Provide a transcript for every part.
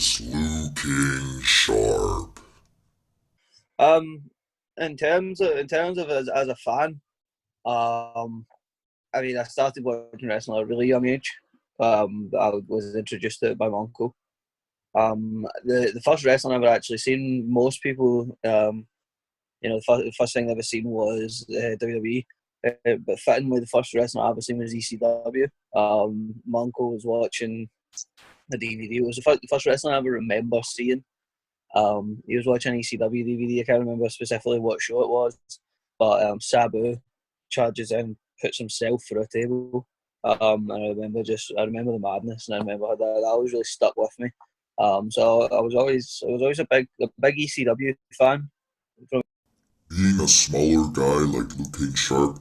is King Sharp? Um, in terms of as a fan, um, I mean, I started watching wrestling at a really young age. I was introduced to it by my uncle. The first wrestling I've ever actually seen, most people, the first thing they ever seen was WWE. But fittingly, the first wrestling I ever seen was ECW. My uncle was watching the DVD. It was the first wrestling I ever remember seeing. He was watching ECW DVD. I can't remember specifically what show it was, but Sabu charges in, puts himself through a table. And I remember the madness, and I remember that always really stuck with me. So I was always a big ECW fan. Being a smaller guy like King Sharp,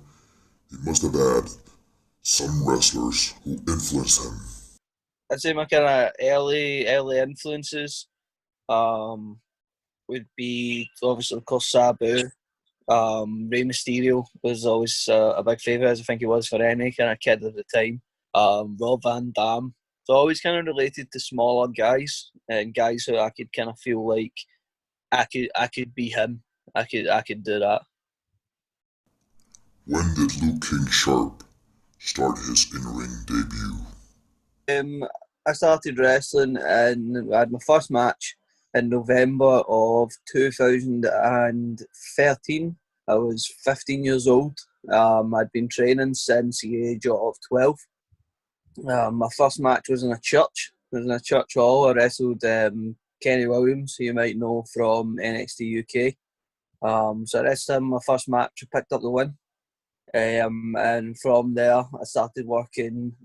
he must have had some wrestlers who influenced him. I'd say my kind of early influences um, would be obviously of course Sabu. Rey Mysterio was always a big favourite, as I think he was for any kind of kid at the time. Rob Van Dam. So always kind of related to smaller guys and guys who I could kind of feel like I could be him. I could do that. When did King Sharp start his in-ring debut? I started wrestling and I had my first match in November of 2013. I was 15 years old. I'd been training since the age of 12. My first match was in a church. It was in a church hall. I wrestled Kenny Williams, who you might know from NXT UK. So I wrestled him my first match. I picked up the win. And from there, I started working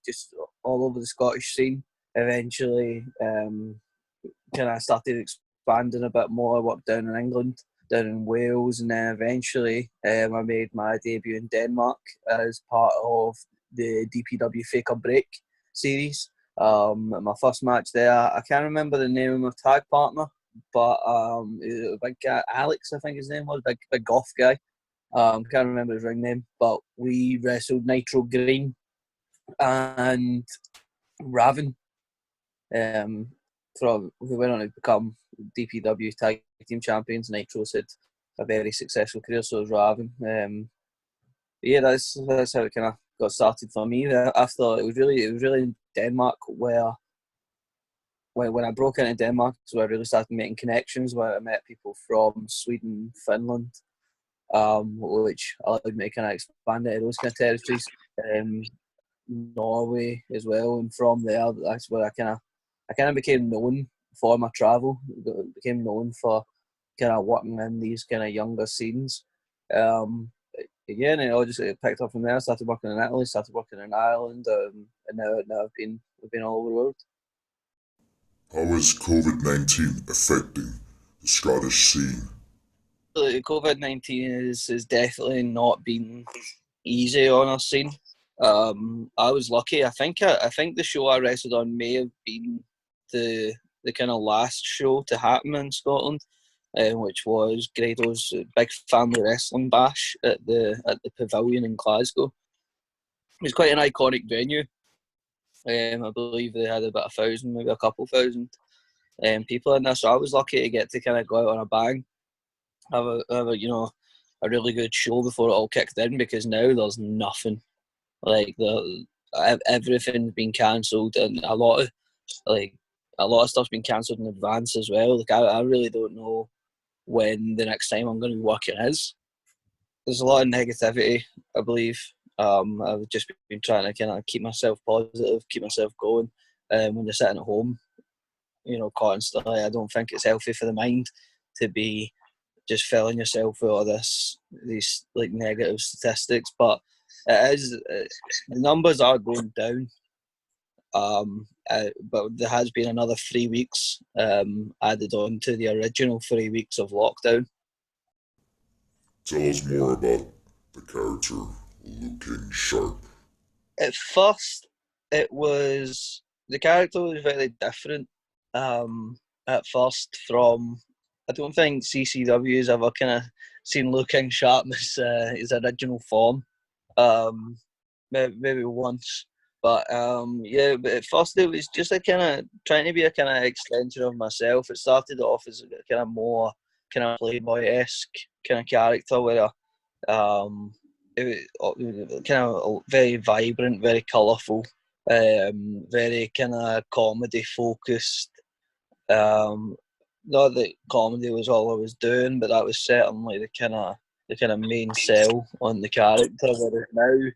just all over the Scottish scene. Eventually, kind of started expanding a bit more. I worked down in England, down in Wales, and then eventually I made my debut in Denmark as part of the DPW Faker Break series. My first match there, I can't remember the name of my tag partner, but a big guy, Alex, I think his name was, big goth guy. Can't remember his ring name, but we wrestled Nitro Green and Raven. We went on to become DPW Tag Team Champions. Nitro's had a very successful career, so was Raven. Yeah, that's how it kind of got started for me. After it was really in Denmark where when I broke into Denmark, so I really started making connections. Where I met people from Sweden, Finland, which allowed me to kind of expand into those kind of territories. Um, Norway as well, and from there, that's where I kind of became known for my travel. Became known for kind of working in these kind of younger scenes. Um, Again, and I just picked up from there. Started working in Italy, started working in Ireland, and now I've been all over the world. How is COVID-19 affecting the Scottish scene? COVID-19 is definitely not been easy on our scene. I was lucky. I think the show I wrestled on may have been the kind of last show to happen in Scotland, which was Grado's big family wrestling bash at the Pavilion in Glasgow. It was quite an iconic venue. I believe they had about 1,000, maybe a couple thousand people in there. So I was lucky to get to kind of go out on a bang, have a really good show before it all kicked in, because now there's nothing. Like everything's been cancelled, and like a lot of stuff's been cancelled in advance as well. Like I really don't know when the next time I'm going to be working is. There's a lot of negativity, I believe. I've just been trying to kind of keep myself positive, keep myself going. When you're sitting at home, constantly, I don't think it's healthy for the mind to be just filling yourself with all these like negative statistics. But it is the numbers are going down. But there has been another 3 weeks added on to the original 3 weeks of lockdown. Tell us more about the character King Sharp. At first, it was the character was very different. At first, from I don't think CCW has ever kind of seen King Sharp as his original form. Maybe once. But yeah, but at first it was just a kind of trying to be a kind of extension of myself. It started off as a kind of more kind of playboy-esque kind of character where it was kind of very vibrant, very colourful, very kind of comedy focused. Um, Not that comedy was all I was doing, but that was certainly the kind of main sell on the character. Whereas now,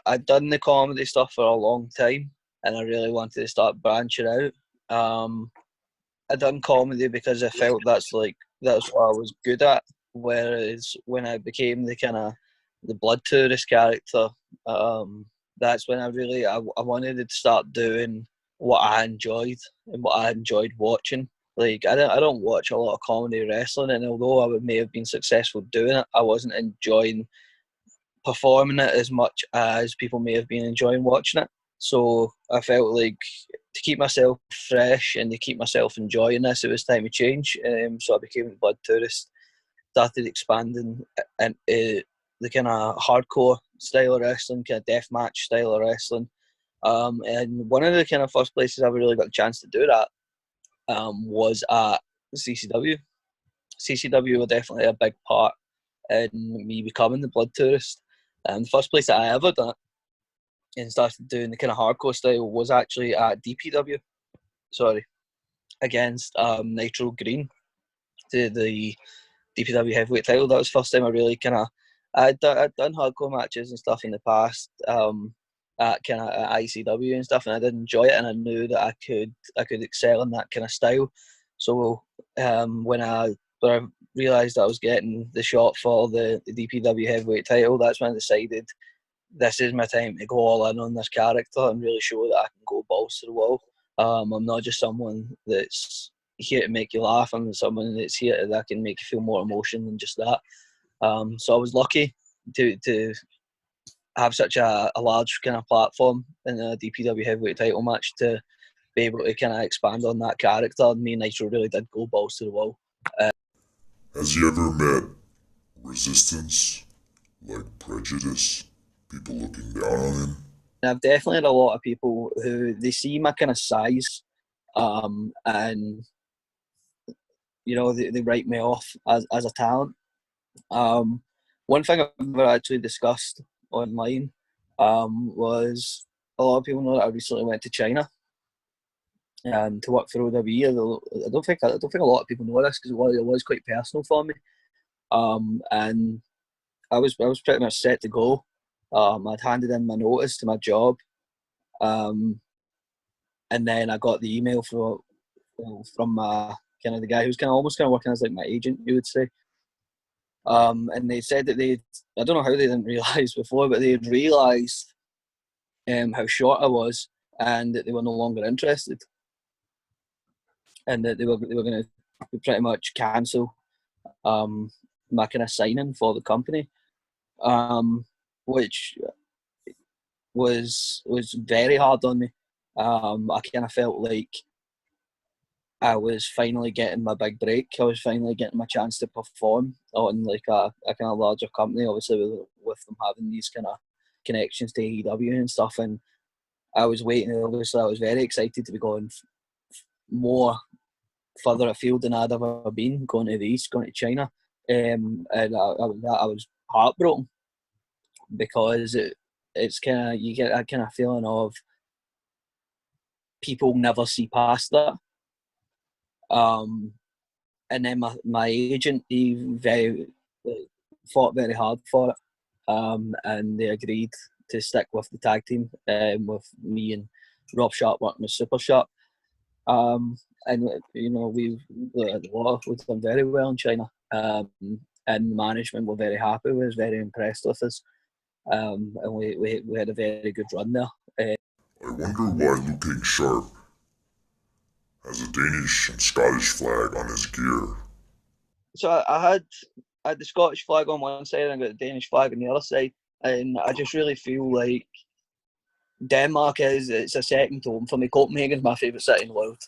I'd done the comedy stuff for a long time, and I really wanted to start branching out. I done comedy because I felt that's what I was good at. Whereas when I became the kind of the blood tourist character, um, that's when I wanted to start doing what I enjoyed and what I enjoyed watching. Like I don't watch a lot of comedy wrestling, and although may have been successful doing it, I wasn't enjoying performing it as much as people may have been enjoying watching it. So I felt like to keep myself fresh and to keep myself enjoying this, it was time to change. So I became a blood tourist, started expanding into the kind of hardcore style of wrestling, kind of death match style of wrestling. And one of the kind of first places I really got a chance to do that was at CCW. CCW were definitely a big part in me becoming the blood tourist. And the first place that I ever done it and started doing the kind of hardcore style was actually at DPW. Sorry, against Nitro Green, the DPW heavyweight title. That was the first time I really kind of I'd done hardcore matches and stuff in the past at kind of ICW and stuff, and I did enjoy it, and I knew that I could excel in that kind of style. So when I realised I was getting the shot for the DPW heavyweight title, that's when I decided this is my time to go all in on this character and really show that I can go balls to the wall. I'm not just someone that's here to make you laugh. I'm someone that's here that can make you feel more emotion than just that. So I was lucky to have such a large kind of platform in a DPW heavyweight title match to be able to kind of expand on that character. And me and Nitro really did go balls to the wall. Has he ever met resistance, like prejudice, people looking down on him? And I've definitely had a lot of people who they see my kind of size, and they write me off as a talent. One thing I've never actually discussed online was a lot of people know that I recently went to China to work for OWE. I don't think a lot of people know this because it was quite personal for me. And I was pretty much set to go. I'd handed in my notice to my job, and then I got the email from kind of the guy who's kind of almost kind of working as like my agent, you would say. And they said that I don't know how they didn't realise before, but they had realised how short I was and that they were no longer interested, and that they were going to pretty much cancel my kind of signing for the company, which was very hard on me. I kind of felt like I was finally getting my big break. I was finally getting my chance to perform on like a kind of larger company, obviously with them having these kind of connections to AEW and stuff. And I was waiting. Obviously, I was very excited to be going more further afield than I'd ever been, going to the East, going to China. And I was heartbroken because it's kind of, you get that kind of feeling of people never see past that. And then my agent, fought very hard for it, and they agreed to stick with the tag team, with me and Rob Sharp working with Super Sharp. And we've done very well in China, and management were very happy with us, very impressed with us, and we had a very good run there. I wonder why Liu King Sharp has a Danish and Scottish flag on his gear. So I had the Scottish flag on one side and I got the Danish flag on the other side, and I just really feel like Denmark it's a second home for me. Copenhagen's my favourite city in the world.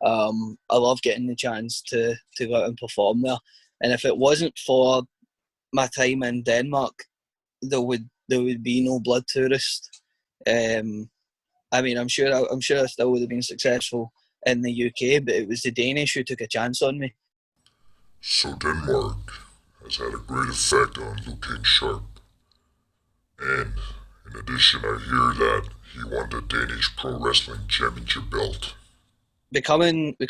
I love getting the chance to go out and perform there, and if it wasn't for my time in Denmark, there would be no blood tourist I mean, I'm sure I still would have been successful in the UK, but it was the Danish who took a chance on me. So Denmark has had a great effect on Liu King Sharp. And in addition, I hear that he won the Danish Pro Wrestling Championship belt. Becoming the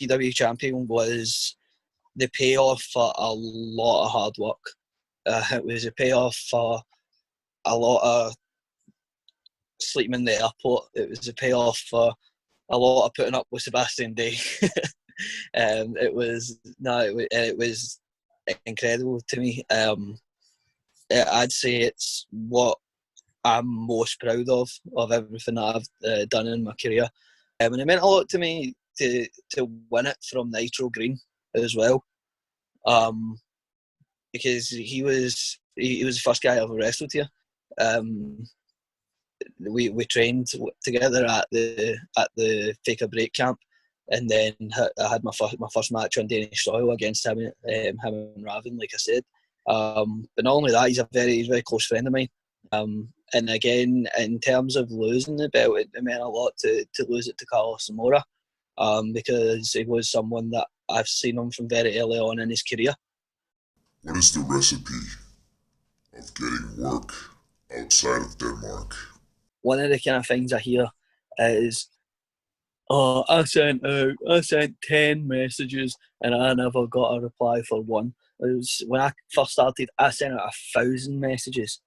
DPW champion was the payoff for a lot of hard work. It was a payoff for a lot of sleeping in the airport. It was a payoff for a lot of putting up with Sebastian Day. It was incredible to me. I'd say it's what I'm most proud of everything that I've done in my career. And it meant a lot to me to win it from Nitro Green as well, because he was the first guy I ever wrestled here. We trained together at the Faker Break camp, and then I had my first match on Danish soil against him and Raven, like I said. But not only that, he's a very close friend of mine. And again, in terms of losing the belt, it meant a lot to lose it to Carlos Zamora, because he was someone that I've seen him from very early on in his career. What is the recipe of getting work outside of Denmark? One of the kind of things I hear is, "Oh, I sent 10 messages and I never got a reply for one." It was when I first started, I sent out 1,000 messages,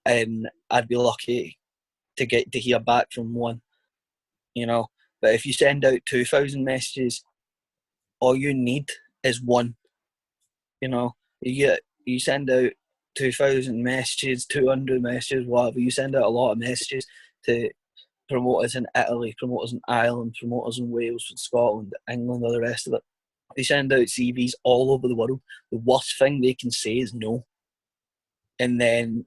and I'd be lucky to get to hear back from one, you know. But if you send out 2,000 messages, all you need is one, you know. You send out 2,000 messages, 200 messages, whatever. You send out a lot of messages to promoters in Italy, promoters in Ireland, promoters in Wales, Scotland, England, all the rest of it. They send out CVs all over the world. The worst thing they can say is no, and then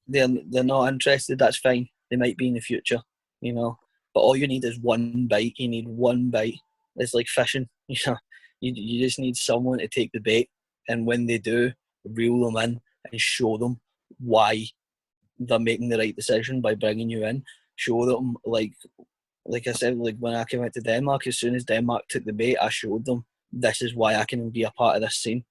they're not interested. That's fine. They might be in the future, you know. But all you need is one bite. You need one bite. It's like fishing, you know. You just need someone to take the bait, and when they do, reel them in and show them why they're making the right decision by bringing you in. Show them, like I said, like when I came out to Denmark, as soon as Denmark took the bait, I showed them this is why I can be a part of this scene.